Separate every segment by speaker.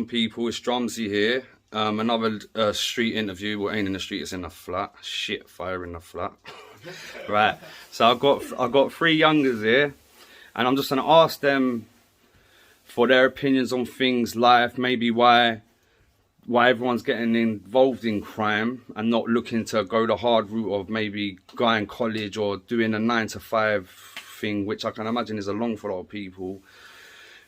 Speaker 1: people? It's Drumzie here. Another street interview. Well, ain't in the street, it's in the flat. Shit, fire in the flat. Right. So I've got three youngers here, and I'm just gonna ask them for their opinions on things, life, maybe why everyone's getting involved in crime and not looking to go the hard route of maybe going college or doing a 9-to-5 thing, which I can imagine is a long for a lot of people.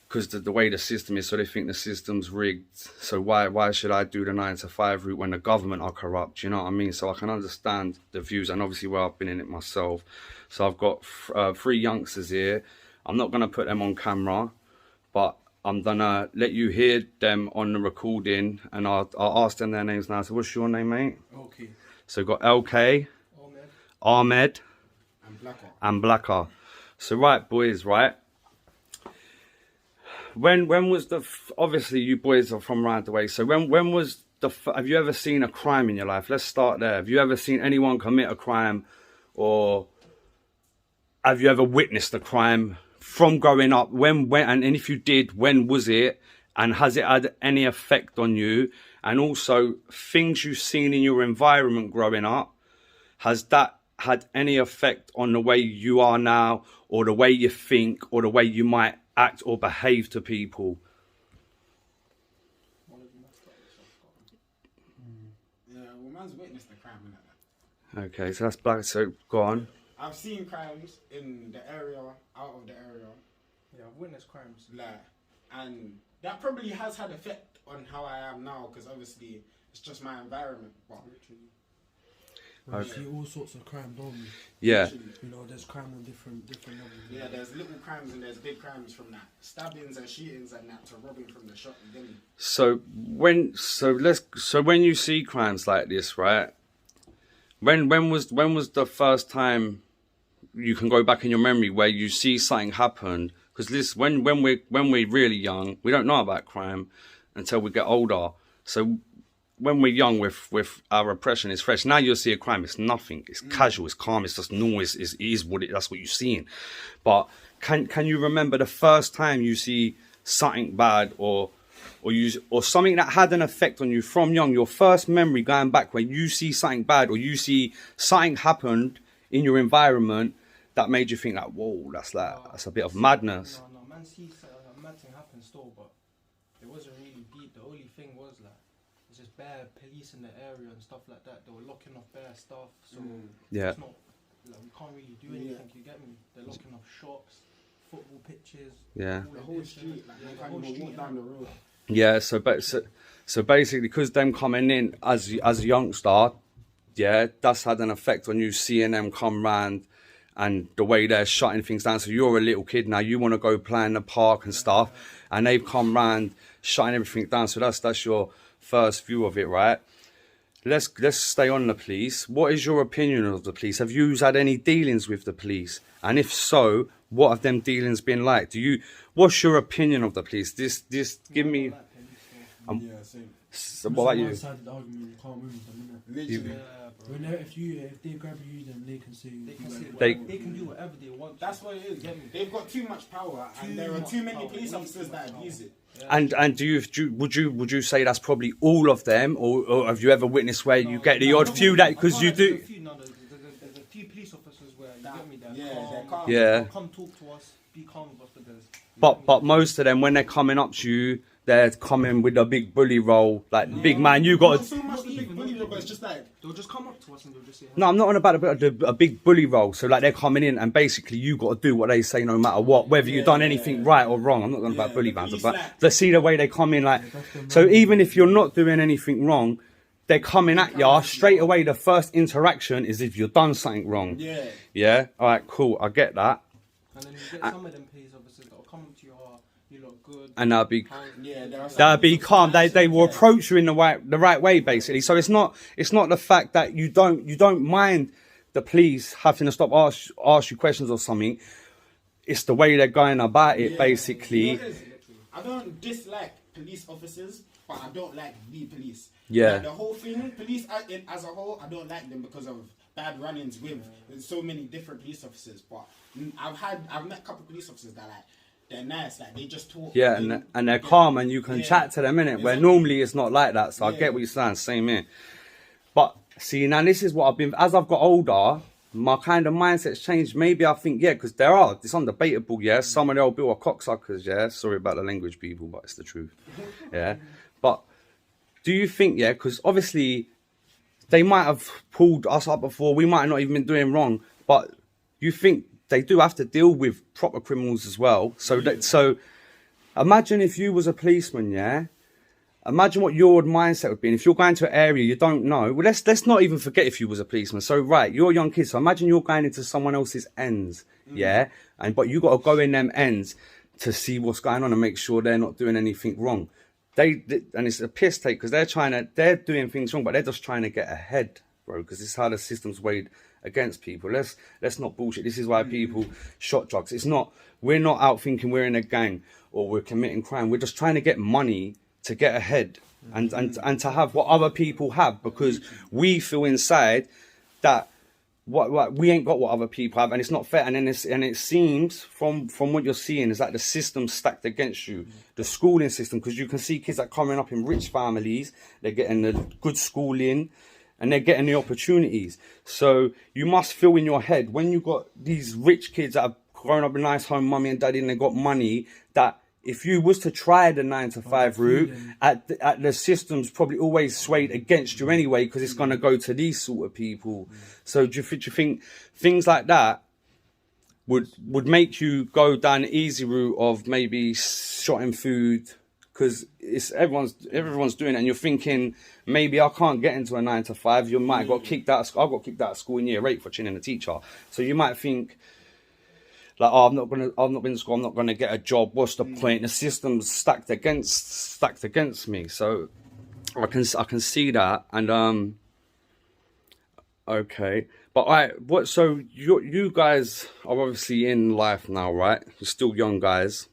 Speaker 1: Because the way the system is, so they think the system's rigged. So why should I do the 9-to-5 route when the government are corrupt? You know what I mean? So I can understand the views, and obviously where I've been in it myself. So I've got three youngsters here. I'm not gonna put them on camera, but I'm gonna let you hear them on the recording, and I'll ask them their names now. So what's your name, mate?
Speaker 2: Okay.
Speaker 1: So we've got LK, Ahmed, and Blacker. So right, boys, right? When was the, obviously you boys are from right away, so when was the, have you ever seen a crime in your life? Let's start there. Have you ever seen anyone commit a crime, or have you ever witnessed a crime from growing up? When and if you did, when was it, and has it had any effect on you? And also things you've seen in your environment growing up, has that had any effect on the way you are now, or the way you think, or the way you might act or behave to people?
Speaker 2: Yeah, well, man's witnessed the crime, innit?
Speaker 1: Okay, so that's Black. So go on.
Speaker 2: I've seen crimes in the area, out of the area.
Speaker 3: Yeah, I've witnessed crimes.
Speaker 2: Like, and that probably has had effect on how I am now, because obviously it's just my environment. But
Speaker 3: We see all sorts of crime, don't we?
Speaker 1: Yeah.
Speaker 3: You know, there's crime on different levels.
Speaker 2: yeah, there's little crimes and there's big crimes, from that stabbings and shootings and that to robbing from the shop and then.
Speaker 1: So when you see crimes like this, right? When was the first time you can go back in your memory where you see something happen? Because this, when we're really young, we don't know about crime until we get older. So when we're young, with our repression is fresh. Now you'll see a crime, it's nothing, it's casual, it's calm, it's just noise, it is what it, that's what you're seeing. But can you remember the first time you see something bad, or something that had an effect on you from young, your first memory going back when you see something bad, or you see something happened in your environment that made you think like, whoa, that's a bit of madness?
Speaker 3: No, man sees a mad thing happen still, but it wasn't really deep. The only thing was like, it's just bare police in the area and stuff like that. They were locking off bare stuff, so
Speaker 1: Yeah.
Speaker 3: it's not, like, we can't really do anything. You get me? They're locking off shops, football pitches.
Speaker 1: Yeah.
Speaker 2: The whole street, like, you can't even walk down the road.
Speaker 1: Yeah, so basically, because them coming in as a youngster, yeah, that's had an effect on you, seeing them come round and the way they're shutting things down. So you're a little kid now, you want to go play in the park and stuff, and they've come round shutting everything down. So that's your first view of it, right? Let's stay on the police. What is your opinion of the police? Have you had any dealings with the police? And if so, what have them dealings been like? What's your opinion of the police? This give me.
Speaker 3: Yeah, same.
Speaker 1: So what about you?
Speaker 3: One-sided argument, you can't win with them, innit?
Speaker 2: Literally.
Speaker 3: If they grab you, then they can say
Speaker 1: They
Speaker 3: can do whatever they want.
Speaker 2: That's what it is. They've got too much power, and there are too many police officers that abuse it.
Speaker 1: And would you say that's probably all of them, or have you ever witnessed where you get the odd few that, because you do?
Speaker 3: There's a few police officers where you get me,
Speaker 2: They're calm.
Speaker 1: Yeah.
Speaker 3: Come talk to us, be calm with us, because.
Speaker 1: But most of them, when they're coming up to you, they're coming with a big bully role, like big man. You got
Speaker 2: Not so much the big bully, but it's just like
Speaker 3: They'll just come up to us and they'll just say.
Speaker 1: no. I'm not on about a big bully role. So like they're coming in and basically you got to do what they say no matter what, whether you've done anything right or wrong. I'm not on about bully bands, but let's see the way they come in. Like so, even if you're not doing anything wrong, they're coming at you straight away. The first interaction is if you've done something wrong.
Speaker 2: Yeah.
Speaker 1: Yeah. All right. Cool. I get that.
Speaker 3: And then you get some of them police officers that will come up to you, you look good.
Speaker 1: And that'll be.
Speaker 2: Yeah,
Speaker 1: That'll be calm. They will approach you in the right way, basically. So it's not the fact that you don't mind the police having to stop ask you questions or something. It's the way they're going about it, basically.
Speaker 2: I don't dislike police officers, but I don't like the police.
Speaker 1: Yeah.
Speaker 2: Like the whole thing, police as a whole, I don't like them because of bad run-ins with so many different police officers. But I've met a couple of police officers that like they're nice, like they just talk.
Speaker 1: Yeah, and they're calm and you can chat to them, innit?
Speaker 2: Exactly.
Speaker 1: Where normally it's not like that. So I get what you're saying, same here. But see, now this is what I've been, as I've got older, my kind of mindset's changed. Maybe I think, yeah, because it's undebatable, yeah. Some of the old people are cocksuckers, yeah. Sorry about the language, people, but it's the truth, yeah. But do you think, yeah, because obviously they might have pulled us up before, we might have not even been doing wrong, but you think they do have to deal with proper criminals as well. So imagine if you was a policeman, yeah. Imagine what your mindset would be. And if you're going to an area you don't know, well, let's not even forget if you was a policeman. So right, you're a young kid. So imagine you're going into someone else's ends, yeah, but you got to go in them ends to see what's going on and make sure they're not doing anything wrong. And it's a piss take because they're doing things wrong, but they're just trying to get ahead, bro. Because this is how the system's weighed against people. Let's not bullshit. This is why people shot drugs. We're not out thinking we're in a gang or we're committing crime. We're just trying to get money to get ahead and to have what other people have, because we feel inside that what we ain't got what other people have, and it's not fair. And it seems from what you're seeing is that the system's stacked against you, the schooling system, because you can see kids that are coming up in rich families, they're getting the good schooling and they're getting the opportunities. So you must feel in your head when you got these rich kids that have grown up in a nice home, mummy and daddy, and they got money, that if you was to try the 9-to-5 route, at the system's probably always swayed against you anyway, because it's going to go to these sort of people. So do you think things like that would make you go down the easy route of maybe shotting food? Because everyone's doing it, and you're thinking maybe I can't get into a 9-to-5. You might have got kicked out. I got kicked out of school in year 8 for chinning a teacher. So you might think, like, oh, I've not been to school, I'm not gonna get a job. What's the point? The system's stacked against me. So I can see that. And okay. But so you guys are obviously in life now, right? You're still young guys.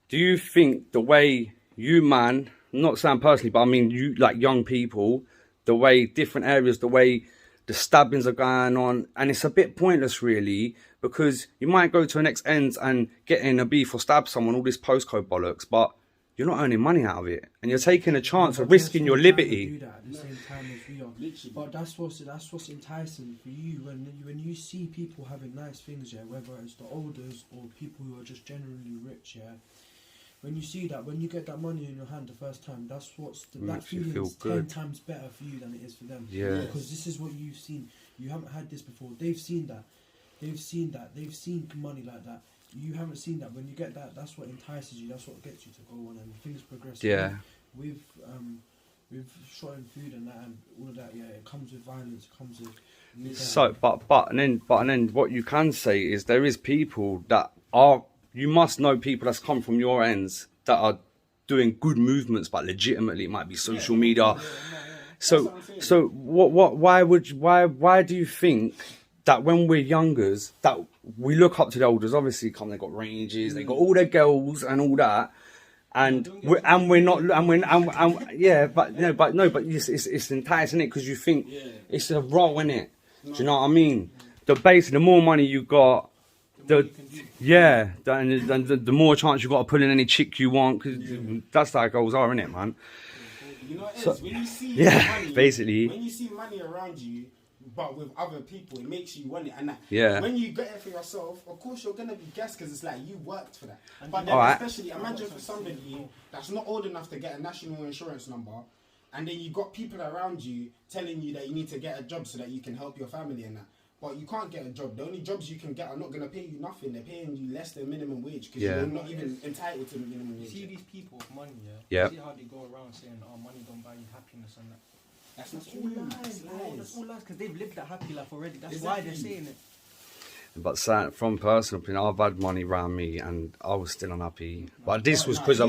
Speaker 1: Do you think the way you, man, I'm not saying personally, but I mean you, like young people, the way different areas, the way the stabbings are going on, and it's a bit pointless really, because you might go to an endz and get in a beef or stab someone, all this postcode bollocks, but you're not earning money out of it, and you're taking a chance of risking your liberty.
Speaker 3: Do that at the same time as we are. But that's what's enticing for you when you see people having nice things, yeah, whether it's the elders or people who are just generally rich, yeah. When you see that, when you get that money in your hand the first time, that feeling is 10 times better for you than it is for them.
Speaker 1: Yeah.
Speaker 3: Because this is what you've seen. You haven't had this before. They've seen that. They've seen money like that. You haven't seen that. When you get that, that's what entices you. That's what gets you to go on, and things progress.
Speaker 1: Yeah.
Speaker 3: With shotting food and that and all of that, yeah, it comes with violence. It comes with.
Speaker 1: So, but then what you can say is there is people that are. You must know people that's come from your ends that are doing good movements, but legitimately it might be social media. So why do you think that when we're youngers that we look up to the elders? Obviously, they got ranges, they got all their girls and all that, but it's enticing, it, because you think it's a role, innit? Do you know what I mean? The more money you got, the more chance you got to pull in any chick you want, because that's how goals are, innit, man?
Speaker 2: You know what it is? When you see money,
Speaker 1: basically.
Speaker 2: When you see money around you, but with other people, it makes you want it. And when you get it for yourself, of course you're gonna be gassed, because it's like you worked for that. But then especially imagine for somebody that's not old enough to get a national insurance number, and then you got people around you telling you that you need to get a job so that you can help your family and that. But you can't get a job. The only jobs you can get are not going to pay you nothing. They're paying you less than minimum wage, because you're not even entitled to minimum wage.
Speaker 3: You see these people with money,
Speaker 1: yeah.
Speaker 3: See how they go around saying, "Oh, money don't buy you happiness," and that.
Speaker 2: That's all lies.
Speaker 3: That's all lies, because they've lived that happy life already. That's why they're saying it.
Speaker 1: But from personal opinion, I've had money around me and I was still unhappy. But this was because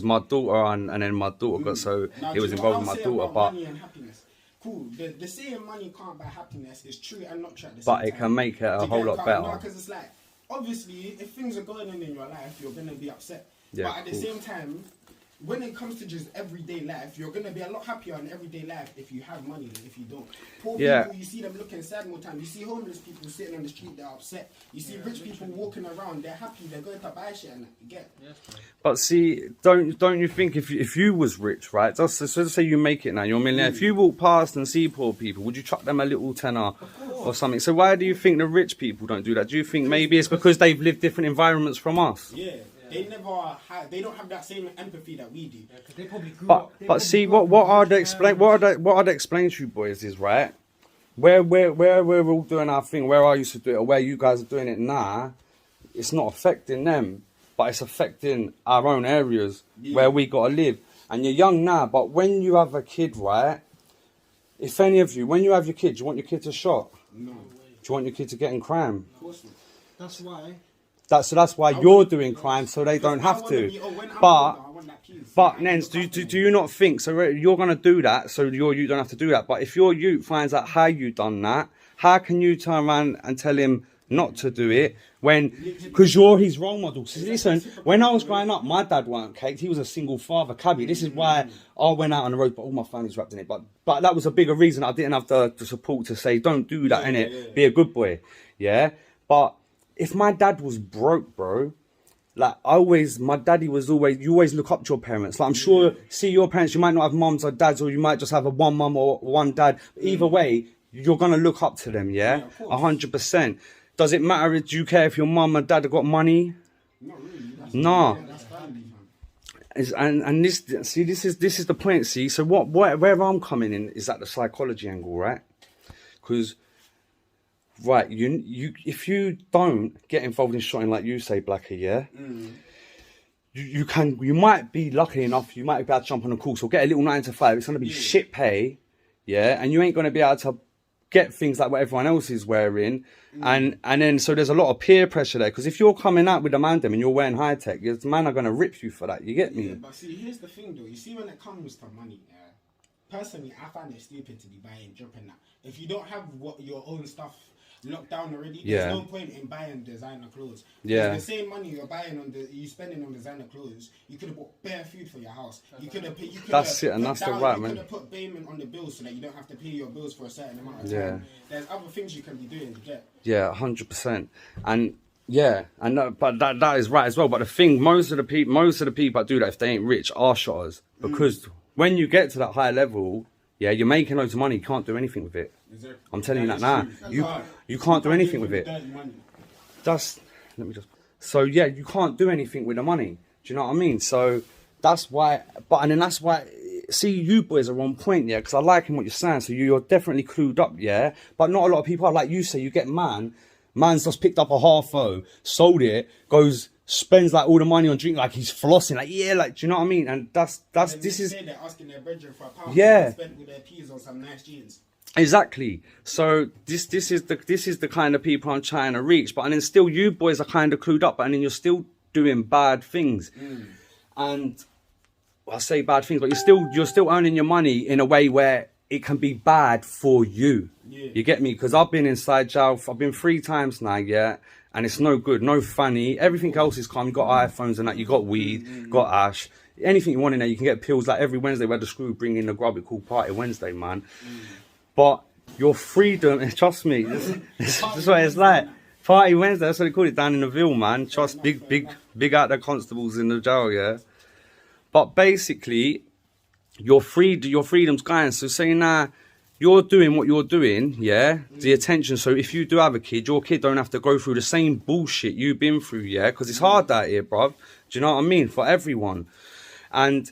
Speaker 1: my daughter and then my daughter got it was involved with my daughter. But
Speaker 2: money and happiness. Cool. The saying money can't buy happiness is true and not true at the same
Speaker 1: but
Speaker 2: time.
Speaker 1: it can make it a whole lot better.
Speaker 2: Because it's like, obviously, if things are going on in your life, you're going to be upset.
Speaker 1: Yeah,
Speaker 2: but at the same time, when it comes to just everyday life, you're gonna be a lot happier in everyday life if you have money than if you don't. Poor people, you see them looking sad more time. You see homeless people sitting on the street, they're upset. You see rich people walking around, they're happy, they're going to buy shit and that. You get.
Speaker 1: But see, don't you think if you was rich, right? Just say you make it now, you're a millionaire. If you walk past and see poor people, would you chuck them a little tenner or something? So why do you think the rich people don't do that? Do you think maybe it's because they've lived different environments from us?
Speaker 2: Yeah. They never have. They don't have that same empathy that we do. Yeah,
Speaker 3: they probably grew up.
Speaker 1: But see, what I'd explain to you boys is right. Where we're all doing our thing, where I used to do it, or where you guys are doing it now, it's not affecting them, but it's affecting our own areas where we gotta live. And you're young now, but when you have a kid, right? If any of you, when you have your kid, do you want your kid to shot?
Speaker 2: No.
Speaker 1: Do you want your kid to get in crime?
Speaker 2: Of course not.
Speaker 3: That's why.
Speaker 1: That's why you're doing crime, so they don't have to. But Nens, do you not think so? You're gonna do that, so you don't have to do that. But if your youth finds out how you done that, how can you turn around and tell him not to do it because you're his role model? So listen, when I was growing up, my dad weren't caked. He was a single father cabbie. This is why I went out on the road, but all my family's wrapped in it. But that was a bigger reason I didn't have the support to say, don't do that, innit? Be a good boy, yeah. But if my dad was broke, bro, like my daddy was always, you always look up to your parents. Like I'm sure, see your parents, you might not have mums or dads, or you might just have a one mum or one dad. Either way, you're going to look up to them, yeah? 100%. Does it matter? Do you care if your mum and dad have got money?
Speaker 2: Not really.
Speaker 1: No. And this is the point, see? So where I'm coming in is at the psychology angle, right? Because right, if you don't get involved in shotting like you say, Blacker, yeah, you might be lucky enough, you might be able to jump on a course or get a little 9 to 5. It's gonna be shit pay, yeah, and you ain't gonna be able to get things like what everyone else is wearing, and then so there's a lot of peer pressure there. Because if you're coming out with a man them and you're wearing high tech, the man are gonna rip you for that. You get me?
Speaker 2: Yeah, but see, here's the thing though. You see, when it comes to money, personally, I find it stupid to be buying, dropping that. If you don't have your own stuff locked down already, there's no point in buying designer clothes. The same money you're buying you spending on designer clothes, you could have bought bare food for your house. You could have that's it, and that's the right, man. You could have put payment on the bills so that you don't have to pay your bills for a certain amount of time. There's other things you can be doing to get. Yeah,
Speaker 1: 100%. And but that is right as well. But the thing, most of the people that do that, if they ain't rich, are shotters, because when you get to that high level, you're making loads of money. You can't do anything with it. Exactly. I'm telling you that now. You can't do anything with it. So you can't do anything with the money. Do you know what I mean? So that's why. That's why. See, you boys are on point, yeah. Because I like what you're saying. So you're definitely clued up, yeah. But not a lot of people are like you say. You get man's just picked up a half-o, sold it, spends like all the money on drink, like he's flossing, like do you know what I mean? And that's this is.
Speaker 2: They're asking their brethren for a pound. Spent with their peas on some nice jeans.
Speaker 1: Exactly. So this is the kind of people I'm trying to reach. But and then still, you boys are kind of clued up, and then you're still doing bad things. And I say bad things, but you're still earning your money in a way where it can be bad for you. You get me? Because I've been inside jail. I've been 3 times now, yeah. And it's no good, no funny. Everything else is calm. You got iPhones and that. You got weed, got ash. Anything you want in there, you can get pills. Like every Wednesday, we had the screw bring in the grub. It called Party Wednesday, man. But your freedom, trust me, this is what it's like. Party Wednesday, that's what they call it down in the Ville, man. Trust, big out the constables in the jail, yeah. But basically, your freedom's going. So say now, you're doing what you're doing, yeah, the attention. So if you do have a kid, your kid don't have to go through the same bullshit you've been through, yeah, because it's hard out here, bruv. Do you know what I mean? For everyone. And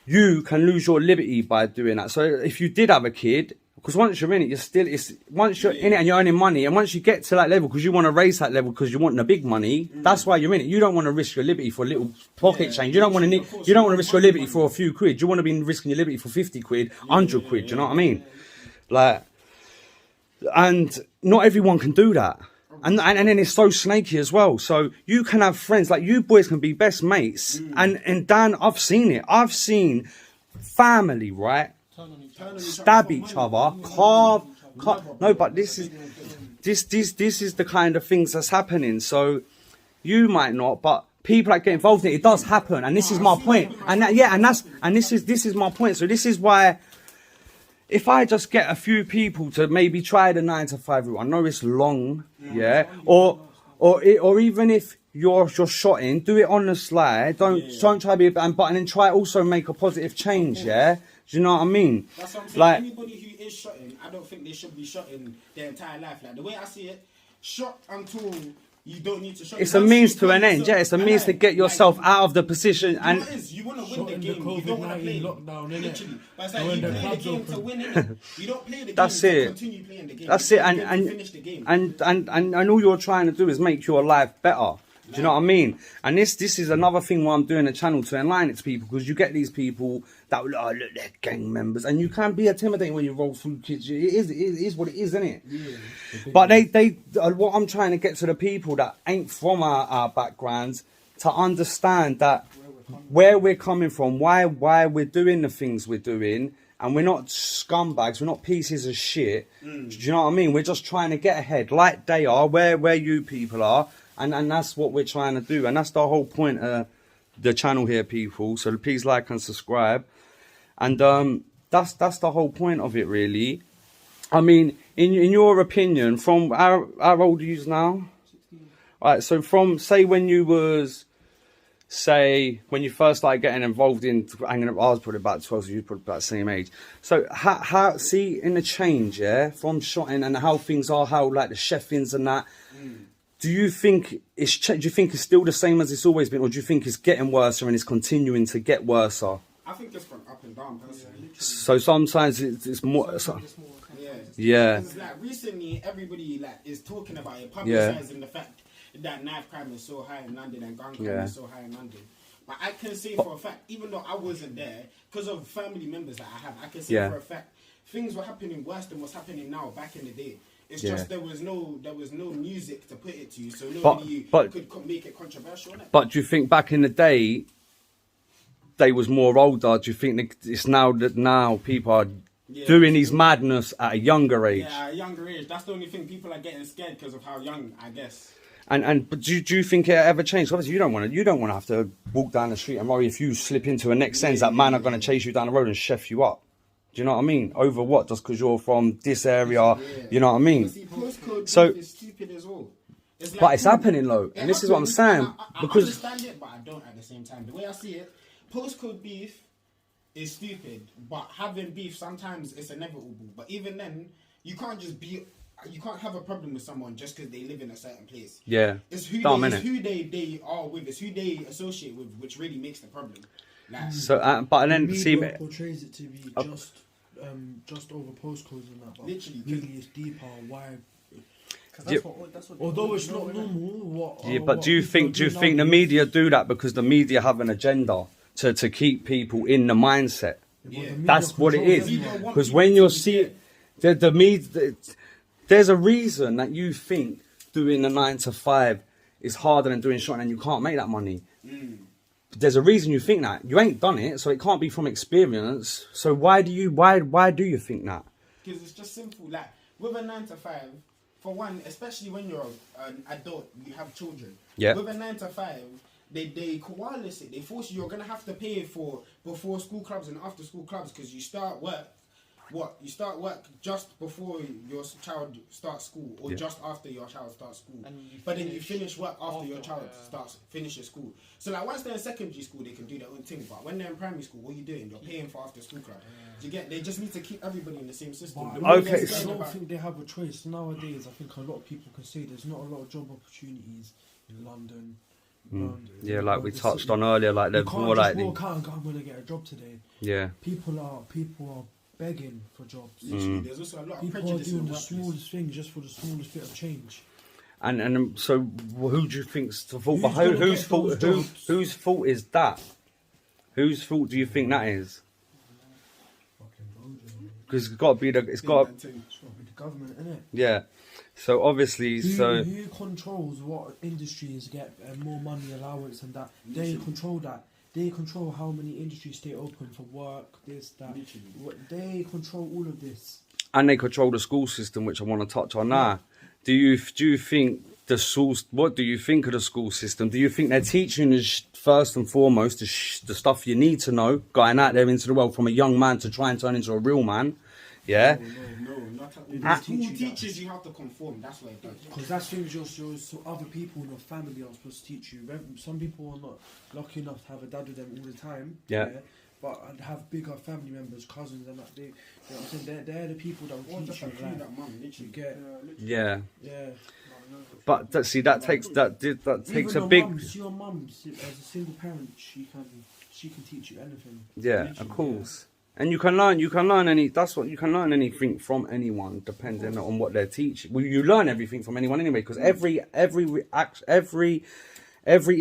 Speaker 1: you can lose your liberty by doing that. So if you did have a kid, because once you're in it, once you're in it and you're earning money, and once you get to that level, because you want to raise that level, because you want the big money, that's why you're in it. You don't want to risk your liberty for a little pocket change. You don't want to risk your liberty for a few quid. You want to be risking your liberty for 50 quid, 100 quid. Do you know what I mean? Like, and not everyone can do that. And then it's so snaky as well. So you can have friends, like you boys can be best mates. And Dan, I've seen it. I've seen family, right? Stab each other, carve. No, but this is the kind of things that's happening. So you might not, but people that get involved in it, it does happen, and this is my point. And that, yeah, and this is my point. So this is why, if I just get a few people to maybe try the 9 to 5 route, I know it's long, yeah, or even if you're shot in, do it on the slide. Don't try to be a bad, and then try also make a positive change, yeah. Do you know what I mean?
Speaker 2: That's what I'm saying.
Speaker 1: Like,
Speaker 2: anybody who is shot in, I don't think they should be shot in their entire life. Like the way I see it, shot until you don't need to shot.
Speaker 1: It's a means to an end, yeah. It's a means to get yourself out of the position. And
Speaker 2: what it is, you want to win the game. You don't want to play
Speaker 3: lockdown,
Speaker 2: literally. But it's like you play the game to win it. You don't play the game
Speaker 1: That's
Speaker 2: to
Speaker 1: it.
Speaker 2: continue playing the game.
Speaker 1: That's it.
Speaker 2: And finish the game.
Speaker 1: And all you're trying to do is make your life better. Do you know what I mean? And this is another thing why I'm doing a channel, to enlighten it to people, because you get these people that will, oh, look, they're gang members, and you can be intimidating when you roll through kids. It is what it is, isn't it? Yeah. But they what I'm trying to get to the people that ain't from our backgrounds, to understand that where we're coming from, why we're doing the things we're doing, and we're not scumbags, we're not pieces of shit. Do you know what I mean? We're just trying to get ahead, like they are, where you people are. And that's what we're trying to do. And that's the whole point of the channel here, people. So please like and subscribe. And that's the whole point of it, really. I mean, in your opinion, from how old are you now? 16. Right, so from, say, when you was, say, when you first started getting involved in, I was probably about 12, so you were probably about the same age. So how see, in the change, yeah, from shotting and how things are, how, like, the chefings and that, do you think it's still the same as it's always been, or do you think it's getting worse and it's continuing to get worse?
Speaker 2: I think it's gone up and down, personally.
Speaker 1: So sometimes it's more. Yeah.
Speaker 2: Because like recently, everybody like is talking about it, publicising the fact that knife crime is so high in London and gun crime is so high in London. But I can say for a fact, even though I wasn't there, because of family members that I have, I can say for a fact, things were happening worse than what's happening now back in the day. It's just there was no music to put it to, so nobody could make it controversial. Innit?
Speaker 1: But do you think back in the day, they was more older? Do you think it's now that people are doing these madness at a younger age?
Speaker 2: Yeah, at a younger age. That's the only thing, people are getting scared because of how young, I guess.
Speaker 1: But do you think it ever changed? Obviously, you don't want to have to walk down the street and worry if you slip into a next sense that man are going to chase you down the road and chef you up. Do you know what I mean? Over what? Just because you're from this area, you know what I mean?
Speaker 2: So it's stupid as well.
Speaker 1: But it's happening though, and this is what I'm saying.
Speaker 2: Because I understand it, but I don't at the same time. The way I see it, postcode beef is stupid, but having beef sometimes it's inevitable. But even then, you can't have a problem with someone just because they live in a certain place.
Speaker 1: Yeah,
Speaker 2: it's who they are with, it's who they associate with, which really makes the problem. Like,
Speaker 1: so, but then see,
Speaker 3: portrays it to be just over postcodes and that. But
Speaker 2: literally,
Speaker 3: really, it's deeper. Why? That's what although it's not normal.
Speaker 1: But do you think the media do that because the media have an agenda to keep people in the mindset?
Speaker 3: Yeah.
Speaker 1: That's what it is. Because when you're seeing the media, there's a reason that you think doing the 9 to 5 is harder than doing shot and you can't make that money. There's a reason you think that. You ain't done it, so it can't be from experience. So why do you think that?
Speaker 2: Because it's just simple. Like with a 9 to 5, for one, especially when you're an adult, you have children.
Speaker 1: Yeah.
Speaker 2: With a 9 to 5, they coalesce it. They force you. You're gonna have to pay for before school clubs and after school clubs because you start work. You start work just before your child starts school, or just after your child starts school. But then you finish work after your child finishes school. So like once they're in secondary school, they can do their own thing. But when they're in primary school, what are you doing? You're paying for after school club. Do you get? They just need to keep everybody in the same system.
Speaker 3: I don't think they have a choice nowadays. I think a lot of people can say there's not a lot of job opportunities in London.
Speaker 1: Yeah, like we touched on earlier, like they're more likely.
Speaker 3: Walk out and go, I'm gonna get a job today.
Speaker 1: Yeah.
Speaker 3: People are begging for jobs.
Speaker 2: There's also a lot of
Speaker 3: people
Speaker 2: prejudice
Speaker 3: are doing
Speaker 2: in
Speaker 3: the smallest thing just for the smallest bit of change.
Speaker 1: And so who do you think's the fault? Whose fault is that? Whose fault do you think that is? Because it's got to be the
Speaker 3: government, innit?
Speaker 1: Yeah. So obviously,
Speaker 3: who controls what industries get more money allowance and that? They control that. They control how many industries stay open for work, this, that. They control all of this.
Speaker 1: And they control the school system, which I want to touch on now. Do you think the schools, what do you think of the school system? Do you think they're teaching you first and foremost the stuff you need to know, going out there into the world from a young man to try and turn into a real man? Yeah.
Speaker 2: No, not school teaches you how to conform. That's what it does.
Speaker 3: Because that's things so other people in your family are supposed to teach you. Some people are not lucky enough to have a dad with them all the time.
Speaker 1: Yeah.
Speaker 3: But I'd have bigger family members, cousins, and that. You know what I'm saying? They're the people that will teach you.
Speaker 1: Yeah.
Speaker 3: Yeah.
Speaker 1: But that takes
Speaker 3: Even
Speaker 1: a big.
Speaker 3: Your mum, as a single parent, she can teach you anything.
Speaker 1: Yeah, of course. And you can learn anything from anyone, depending on what they're teaching. Well, you learn everything from anyone anyway, because every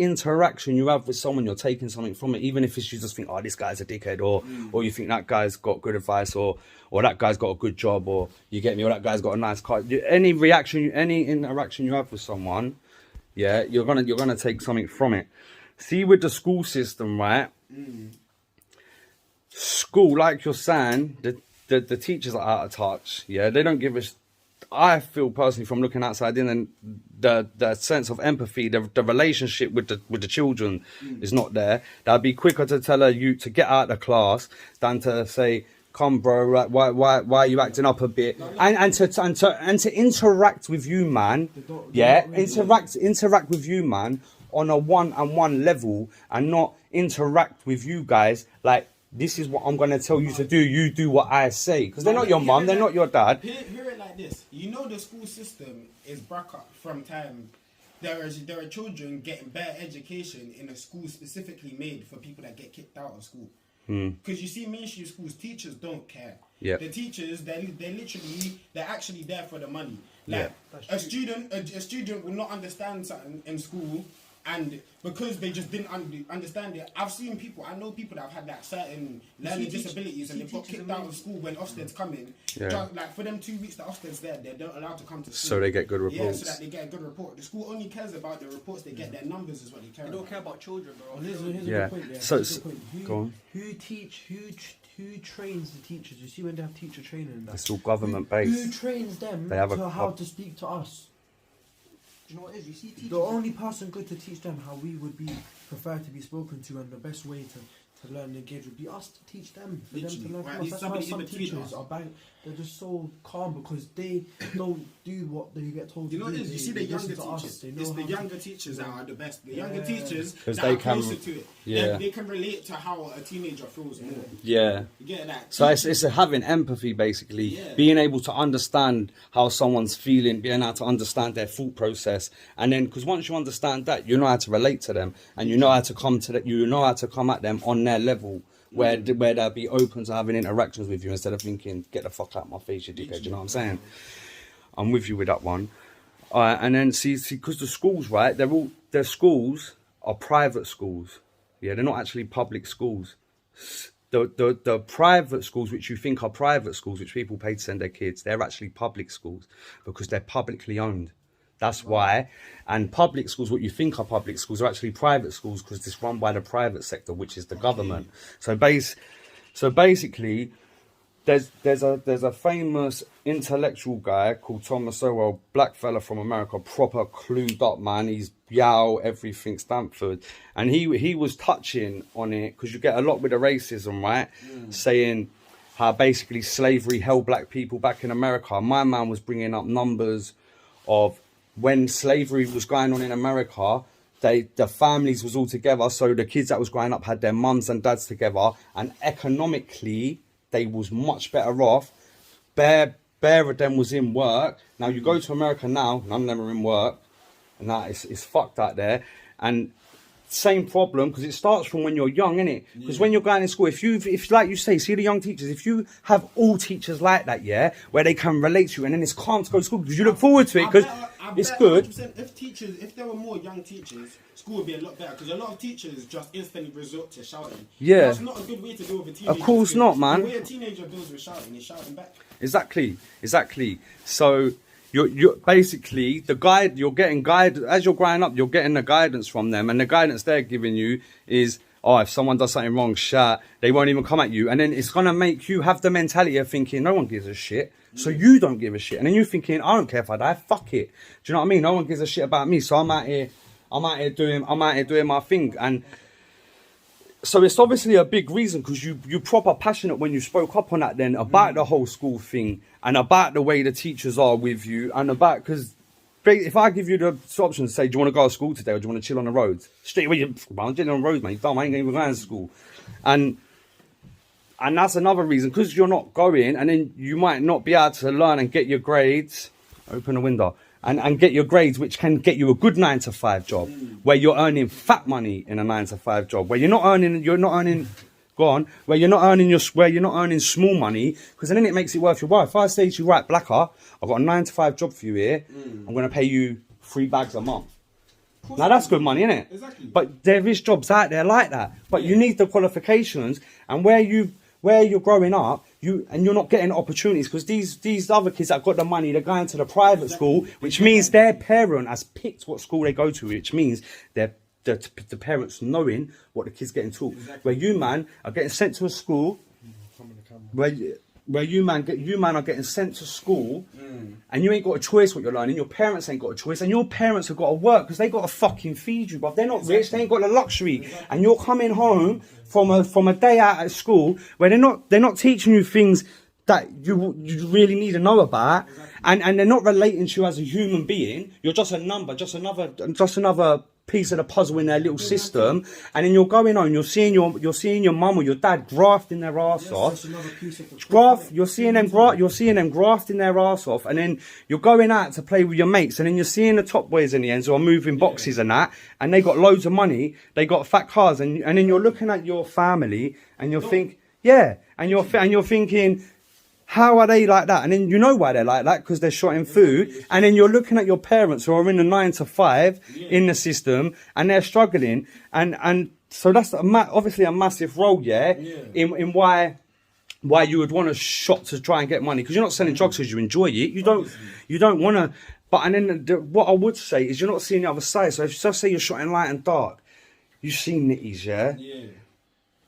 Speaker 1: interaction you have with someone, you're taking something from it. Even if it's you just think, oh, this guy's a dickhead, or you think that guy's got good advice, or that guy's got a good job, or you get me, or that guy's got a nice car. Any interaction you have with someone, yeah, you're gonna take something from it. See, with the school system, right? School, like you're saying, the teachers are out of touch. Yeah, they don't give us. I feel personally, from looking outside in, and the sense of empathy, the relationship with the children is not there. That'd be quicker to tell you to get out of the class than to say, "Come, bro, why are you acting up a bit?" And to interact with you, man. Yeah, interact with you, man, on a one-on-one level, and not interact with you guys like, this is what I'm going to tell you to do. You do what I say. Because they're not your mum. They're not your dad.
Speaker 2: Hear it like this. You know the school system is back up from time. There are children getting better education in a school specifically made for people that get kicked out of school. Because you see mainstream schools, teachers don't care.
Speaker 1: Yeah.
Speaker 2: The teachers, they're actually there for the money. Like, a student will not understand something in school, and because they just didn't understand it, I know people that have had like certain learning disabilities, and they've got kicked out of school when Ofsted's coming.
Speaker 1: Yeah.
Speaker 2: Just, like, for them 2 weeks that Ofsted's there, they're not allowed to come to school.
Speaker 1: So they get good reports.
Speaker 2: Yeah, so that they get a good report. The school only cares about the reports they get. Their numbers is what they care about.
Speaker 4: They don't care about children, bro.
Speaker 3: Here's a
Speaker 1: Yeah.
Speaker 3: good point, yeah.
Speaker 1: So,
Speaker 3: Here's a good point.
Speaker 1: go on.
Speaker 3: Who trains the teachers? You see when they have teacher training and that?
Speaker 1: It's all government based.
Speaker 3: Who trains them
Speaker 1: They have
Speaker 3: how to speak to us?
Speaker 4: Do you know what it is? You see teachers.
Speaker 3: The only person good to teach them how we would be preferred to be spoken to, and the best way to learn and engage would be us to teach them. For them to learn from us. That's why some teachers are they're just so calm, because they don't do what they get told to do.
Speaker 2: You know what it is? You see the younger teachers. It's the younger teachers that are the best. The younger teachers that are closer to it.
Speaker 1: Yeah.
Speaker 2: They can relate to how a teenager feels more.
Speaker 1: Yeah.
Speaker 2: You get that?
Speaker 1: So it's having empathy, basically.
Speaker 2: Yeah.
Speaker 1: Being able to understand how someone's feeling, being able to understand their thought process. And then, because once you understand that, you know how to relate to them, and you know how to come to that, you know how to come at them on their level, where they'll be open to having interactions with you, instead of thinking, get the fuck out of my face, you dickhead. You know what I'm saying? I'm with you with that one. And then see, because the schools, right? Their schools are private schools. Yeah, they're not actually public schools. The private schools, which you think are private schools, which people pay to send their kids, they're actually public schools, because they're publicly owned. That's why. And public schools, what you think are public schools, are actually private schools, because it's run by the private sector, which is the government. So basically, there's a famous intellectual guy called Thomas Sowell, black fella from America, proper clued up, man. He's yow, everything Stanford. And he was touching on it, because you get a lot with the racism, right? Saying how basically slavery held black people back in America. My man was bringing up numbers of when slavery was going on in America, the families was all together, so the kids that was growing up had their mums and dads together, and economically they was much better off. Bare of them was in work. Now you go to America now, none of them are in work, and that it's fucked out there. And same problem, because it starts from when you're young, innit? Because when you're going to school, if like you say, see the young teachers, if you have all teachers like that, yeah, where they can relate to you, and then it's calm to go to school, because you look forward to it, because it's good.
Speaker 2: If there were more young teachers, school would be a lot better, because a lot of teachers just instantly resort to shouting.
Speaker 1: Yeah.
Speaker 2: That's not a good way to deal with a teenager.
Speaker 1: Of course not, man.
Speaker 2: The way a teenager deals with shouting, he's shouting back.
Speaker 1: Exactly. So you're basically the guide. You're getting guided as you're growing up. You're getting the guidance from them, and the guidance they're giving you is, oh, if someone does something wrong, shout, they won't even come at you. And then it's going to make you have the mentality of thinking, no one gives a shit. So you don't give a shit. And then you're thinking, I don't care if I die, fuck it. Do you know what I mean? No one gives a shit about me. So I'm out here doing my thing. And so it's obviously a big reason, because you proper passionate when you spoke up on that then about the whole school thing and about the way the teachers are with you and about, because if I give you the option to say, do you want to go to school today or do you want to chill on the roads? Straight away, I'm chilling on the roads, man. You dumb, I ain't even going to school. And that's another reason, because you're not going, and then you might not be able to learn and get your grades. Open the window. And get your grades, which can get you a good 9-to-5 job, where you're earning fat money in a 9-to-5 job, where you're not earning where you're not earning small money, because then it makes it worth your while. If I say to you, right, Blacker, I've got a 9-to-5 job for you here, I'm going to pay you 3 bags a month. Now that's good money, isn't it?
Speaker 2: Exactly.
Speaker 1: But there is jobs out there like that. But you need the qualifications, and where you're growing up, you're not getting opportunities, because these other kids that got the money, they're going to the private school, which means their parent has picked what school they go to, which means the parents knowing what the kids getting taught. Exactly. Where you man are getting sent to a school, where you man are getting sent to school, and you ain't got a choice what you're learning. Your parents ain't got a choice, and your parents have got to work because they got to fucking feed you, bruv. They're not rich, they ain't got the luxury, and you're coming home from a day out at school where they're not teaching you things that you really need to know about, and they're not relating to you as a human being. You're just a number, just another piece of the puzzle in their little system, and then you're going on, you're seeing your mum or your dad grafting their ass off. You're seeing them grafting their ass off, and then you're going out to play with your mates, and then you're seeing the top boys in the ends who are moving boxes and that, and they got loads of money, they got fat cars, and then you're looking at your family, and you're thinking, how are they like that? And then you know why they're like that, because they're short in food. And then you're looking at your parents who are in the 9-to-5 in the system, and they're struggling. And so that's obviously a massive role, in why you would want a shot to try and get money, because you're not selling drugs because you enjoy it. You don't want to. But and then what I would say is you're not seeing the other side. So if you just say you're shot in light and dark, you see nitties, yeah.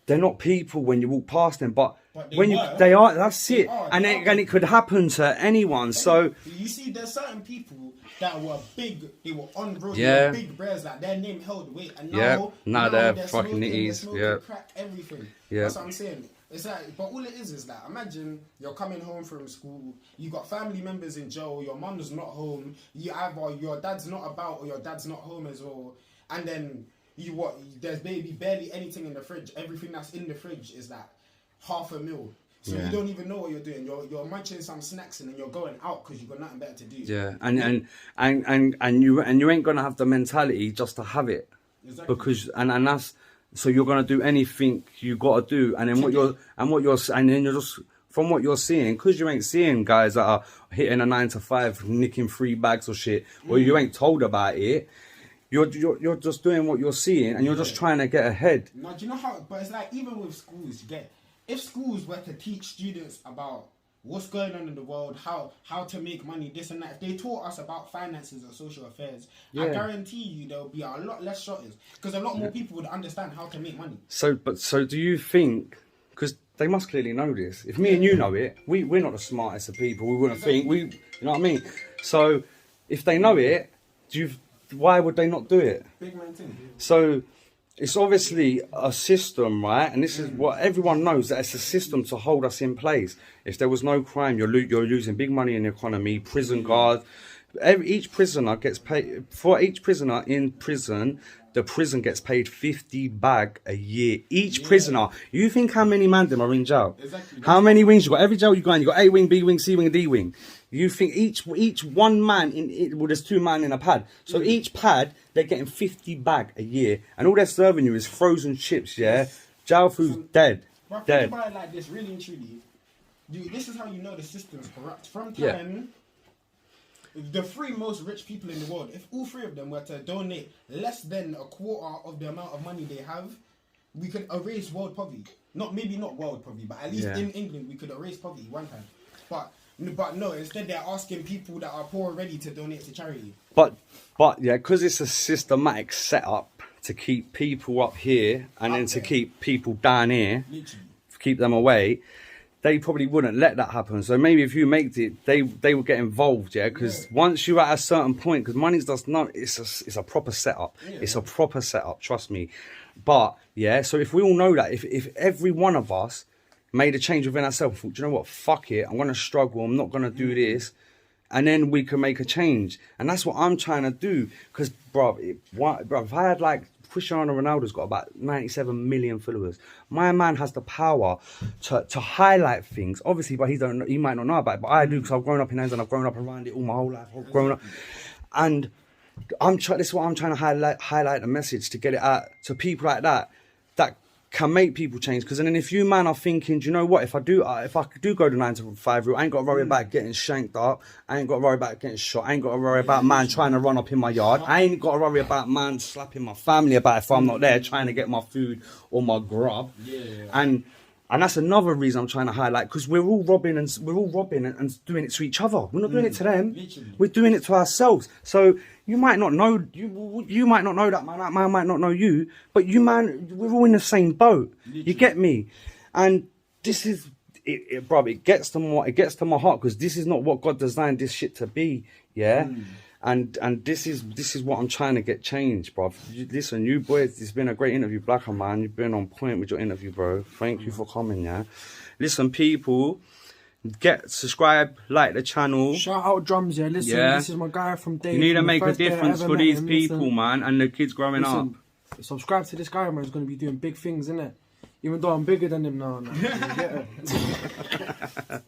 Speaker 1: They're not people when you walk past them, but they are. That's it. And it could happen to anyone. So
Speaker 2: you see, there's certain people that were big. They were on road. They were big breads. Like their name held weight. And now
Speaker 1: they're fucking nitties.
Speaker 2: They're crack, everything. That's what I'm saying. It's like, but all it is like, imagine you're coming home from school. You got family members in jail. Your mum's not home. Either your dad's not about or your dad's not home as well. And then there's barely anything in the fridge. Everything that's in the fridge is like half a meal. So you don't even know what you're doing. You're munching some snacks and then you're going out because you've got nothing better to do. Yeah,
Speaker 1: and you ain't gonna have the mentality just to have it. Exactly. Because and that's, so you're gonna do anything you gotta do, and then you're just, from what you're seeing, because you ain't seeing guys that are hitting a 9-to-5, nicking 3 bags or shit, or you ain't told about it. You're just doing what you're seeing, and you're just trying to get ahead.
Speaker 2: No, do you know how? But it's like, even with schools, if schools were to teach students about what's going on in the world, how to make money, this and that, if they taught us about finances and social affairs, I guarantee you there'll be a lot less shotters, because a lot more people would understand how to make money. So
Speaker 1: do you think? Because they must clearly know this. If me and you know it, we're not the smartest of people. We wouldn't think you know what I mean. So if they know it, why would they not do it?
Speaker 2: Big man thing.
Speaker 1: So it's obviously a system, right? And this is what everyone knows, that it's a system to hold us in place. If there was no crime, you're losing big money in the economy. Prison guards, each prisoner gets paid. For each prisoner in prison, the prison gets paid 50 bag a year. Each prisoner. You think how many man them are in jail? Exactly. How many wings you got? Every jail you go in, you got A wing, B wing, C wing, D wing. You think each one man in it? Well, there's 2 man in a pad. So each pad, they're getting 50 bag a year, and all they're serving you is frozen chips. Yeah, jail food's dead.
Speaker 2: But think about it like this, really and truly. This is how you know the system's corrupt. From time, the 3 most rich people in the world, if all 3 of them were to donate less than a quarter of the amount of money they have, we could erase world poverty. Maybe not world poverty, but at least in England we could erase poverty one time. But no, instead they're asking people that are poor already to donate to charity.
Speaker 1: But yeah, because it's a systematic setup to keep people up here and then to keep people down here,
Speaker 2: Literally.
Speaker 1: keep them away, they probably wouldn't let that happen. So maybe if you make it, they would get involved, yeah. Because once you're at a certain point, because money's does not, it's a proper setup. Yeah. It's a proper setup, trust me. But yeah, so if we all know that, if every one of us made a change within ourselves, thought, do you know what, fuck it, I'm gonna struggle, I'm not gonna do this, and then we can make a change. And that's what I'm trying to do. Because, bro, if I had like, Cristiano Ronaldo's got about 97 million followers. My man has the power to highlight things, obviously, but he might not know about it, but I do, because I've grown up in endz and I've grown up around it all my whole life. I've grown up, and this is what I'm trying to highlight a message to get it out to people like that can make people change. Because then if you man are thinking, do you know what, if I do go to 9 to 5 route, I ain't got to worry about getting shanked up, I ain't got to worry about getting shot, I ain't got to worry about man trying to run up in my yard, I ain't got to worry about man slapping my family about if I'm not there trying to get my food or my grub. And that's another reason I'm trying to highlight, because we're all robbing and doing it to each other. We're not doing it to them. Literally. We're doing it to ourselves. So you might not know, you might not know that man might not know you, but you man, we're all in the same boat. Literally. You get me? And this is it, bro. It gets to my heart, because this is not what God designed this shit to be. Yeah. And this is what I'm trying to get changed, bro. Listen, you boys, it's been a great interview, Blacker man. You've been on point with your interview, bro. Thank you for coming, yeah. Listen, people, subscribe, like the channel.
Speaker 3: Shout out Drumzie. Listen, this is my guy from day.
Speaker 1: You need to make a difference for these people, man, and the kids growing up.
Speaker 3: Subscribe to this guy, man. He's going to be doing big things, innit? Even though I'm bigger than him now. You get it?